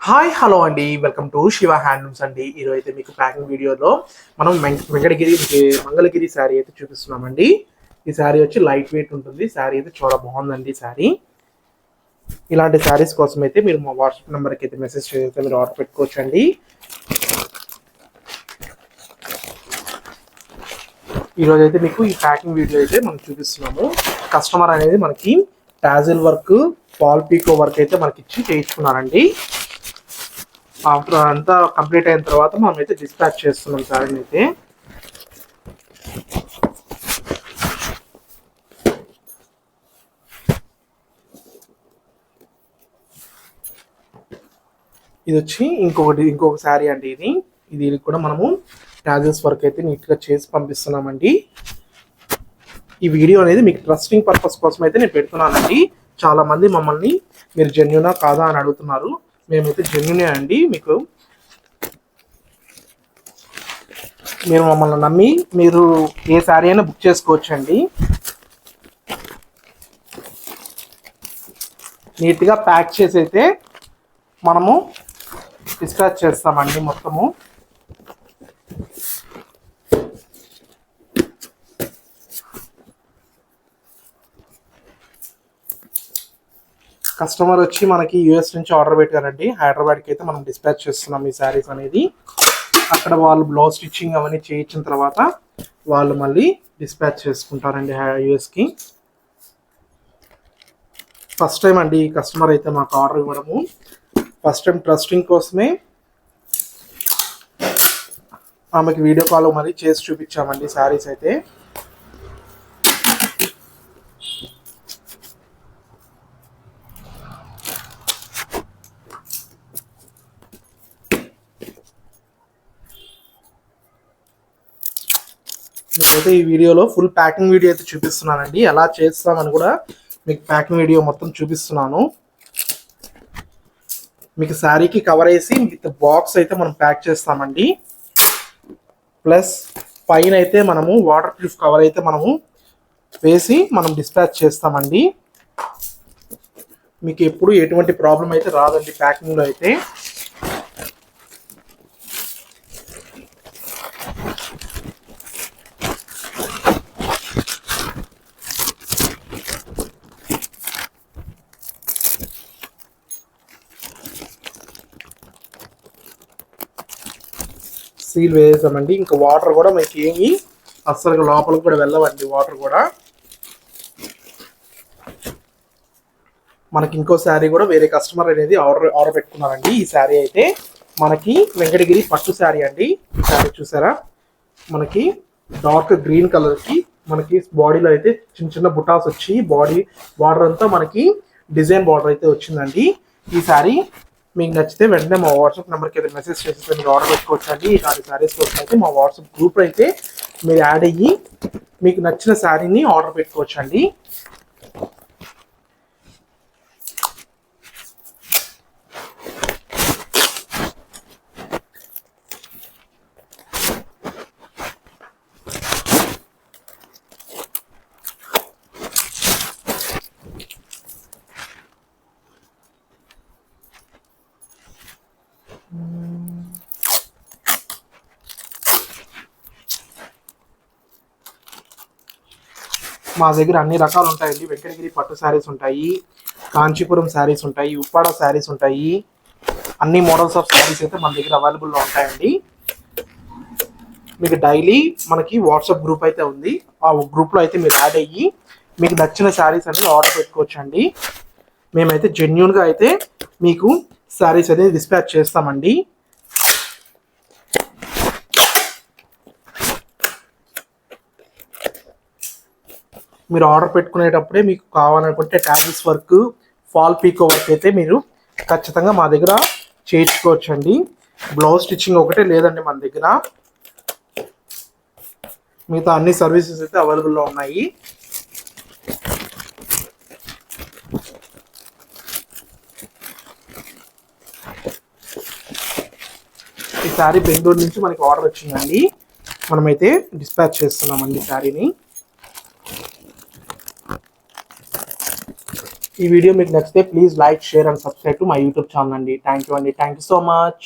Hi hello అండి, welcome to Shiva handlooms అండి. ఈరోజు అయితే మీకు ప్యాకింగ్ వీడియోలో మనం మంగళగిరి శారీ అయితే చూపిస్తున్నామండి. ఈ శారీ వచ్చి లైట్ వెయిట్ ఉంటుంది. శారీ అయితే చాలా బాగుందండి. శారీ ఇలాంటి శారీస్ కోసం అయితే మీరు మా వాట్సాప్ నెంబర్కి అయితే మెసేజ్ చేస్తే మీరు ఆర్డర్ పెట్టుకోవచ్చు అండి. ఈరోజు అయితే మీకు ఈ ప్యాకింగ్ వీడియో అయితే మనం చూపిస్తున్నాము. కస్టమర్ అనేది మనకి టాజిల్ వర్క్, పాల్ పీకో వర్క్ అయితే మనకి ఇచ్చి చేయించుకున్నారండి. ఆఫ్టర్ అంతా కంప్లీట్ అయిన తర్వాత మనం అయితే డిస్పాచ్ చేస్తున్నాం శారీని అయితే. ఇది వచ్చి ఇంకొక శారీ అండి. ఇది కూడా మనము టాజిల్స్ వర్క్ అయితే నీట్గా చేసి పంపిస్తున్నామండి. ఈ వీడియో అనేది మీకు ట్రస్టింగ్ పర్పస్ కోసం అయితే నేను పెడుతున్నానండి. చాలా మంది మమ్మల్ని మీరు జెన్యునా కాదా అని అడుగుతున్నారు. మేమైతే జెన్యునే అండి. మీరు మమ్మల్ని నమ్మి మీరు ఏ శారీ అయినా బుక్ చేసుకోవచ్చు అండి. నీట్గా ప్యాక్ చేసి అయితే మనము డిస్పాచ్ చేస్తామండి మొత్తము. కస్టమర్ వచ్చి మనకి యూఎస్ నుంచి ఆర్డర్ పెట్టారండి. హైదరాబాద్కి అయితే మనం డిస్పాచ్ చేస్తున్నాం ఈ శారీస్ అనేది. అక్కడ వాళ్ళు బ్లౌజ్ స్టిచ్చింగ్ అవన్నీ చేయించిన తర్వాత వాళ్ళు మళ్ళీ డిస్పాచ్ చేసుకుంటారండి యూఎస్కి. ఫస్ట్ టైం అండి ఈ కస్టమర్ అయితే మాకు ఆర్డర్ ఇవ్వడము. ఫస్ట్ టైం ట్రస్టింగ్ కోసమే ఆమెకి వీడియో కాల్ మళ్ళీ చేసి చూపించామండి శారీస్ అయితే. మీకైతే ఈ వీడియోలో ఫుల్ ప్యాకింగ్ వీడియో అయితే చూపిస్తున్నానండి. ఎలా చేస్తామని కూడా మీకు ప్యాకింగ్ వీడియో మొత్తం చూపిస్తున్నాను. మీకు శారీకి కవర్ వేసి విత్ బాక్స్ అయితే మనం ప్యాక్ చేస్తామండి. ప్లస్ పైన అయితే మనము వాటర్ ప్రూఫ్ కవర్ అయితే మనము వేసి మనం డిస్పాచ్ చేస్తామండి. మీకు ఎప్పుడు ఎటువంటి ప్రాబ్లం అయితే రాదండి ప్యాకింగ్లో అయితే. సీల్ వేసామండి. ఇంకా వాటర్ కూడా మనకి ఏమి అస్సలు లోపలికి కూడా వెళ్ళవండి. వాటర్ కూడా మనకి ఇంకో శారీ కూడా వేరే కస్టమర్ అనేది ఆర్డర్ పెట్టుకున్నారండి. ఈ శారీ అయితే మనకి వెంకటగిరి పట్టు శారీ అండి. ఈ శారీ చూసారా, మనకి డార్క్ గ్రీన్ కలర్కి మనకి బాడీలో అయితే చిన్న చిన్న బుటాస్ వచ్చి బార్డర్ అంతా మనకి డిజైన్ బార్డర్ అయితే వచ్చిందండి. ఈ శారీ మీకు నచ్చితే వెంటనే మా వాట్సాప్ నెంబర్కి అయితే మెసేజ్ చేస్తే మీరు ఆర్డర్ పెట్టుకోవచ్చు అండి. ఇలాంటి శారీస్ కోసం అయితే మా వాట్సాప్ గ్రూప్ అయితే మీరు యాడ్ అయ్యి మీకు నచ్చిన శారీని ఆర్డర్ పెట్టుకోవచ్చు అండి. మా దగ్గర అన్ని రకాలు ఉంటాయండి. వెంకటగిరి పట్టు శారీస్ ఉంటాయి, కాంచీపురం శారీస్ ఉంటాయి, ఉప్పాడ శారీస్ ఉంటాయి. అన్ని మోడల్స్ ఆఫ్ శారీస్ అయితే మన దగ్గర అవైలబుల్లో ఉంటాయండి. మీకు డైలీ మనకి వాట్సాప్ గ్రూప్ అయితే ఉంది. ఆ గ్రూప్లో అయితే మీరు యాడ్ అయ్యి మీకు నచ్చిన శారీస్ అనేది ఆర్డర్ పెట్టుకోవచ్చు అండి. మేమైతే జెన్యూన్గా అయితే మీకు శారీస్ అనేది డిస్పాచ్ చేస్తామండి. మీరు ఆర్డర్ పెట్టుకునేటప్పుడే మీకు కావాలనుకుంటే టాజిల్స్ వర్క్, ఫాల్ పీకో వర్క్ అయితే మీరు ఖచ్చితంగా మా దగ్గర చేయించుకోవచ్చు అండి. బ్లౌజ్ స్టిచ్చింగ్ ఒకటే లేదండి మన దగ్గర. మిగతా అన్ని సర్వీసెస్ అయితే అవైలబుల్లో ఉన్నాయి. ఈ శారీ బెంగళూరు నుంచి మనకి ఆర్డర్ వచ్చిందండి. మనమైతే డిస్పాచ్ చేస్తున్నామండి శారీని. ఈ వీడియో మీకు నచ్చితే please like share and subscribe to my YouTube channel అండి. Thank you so much.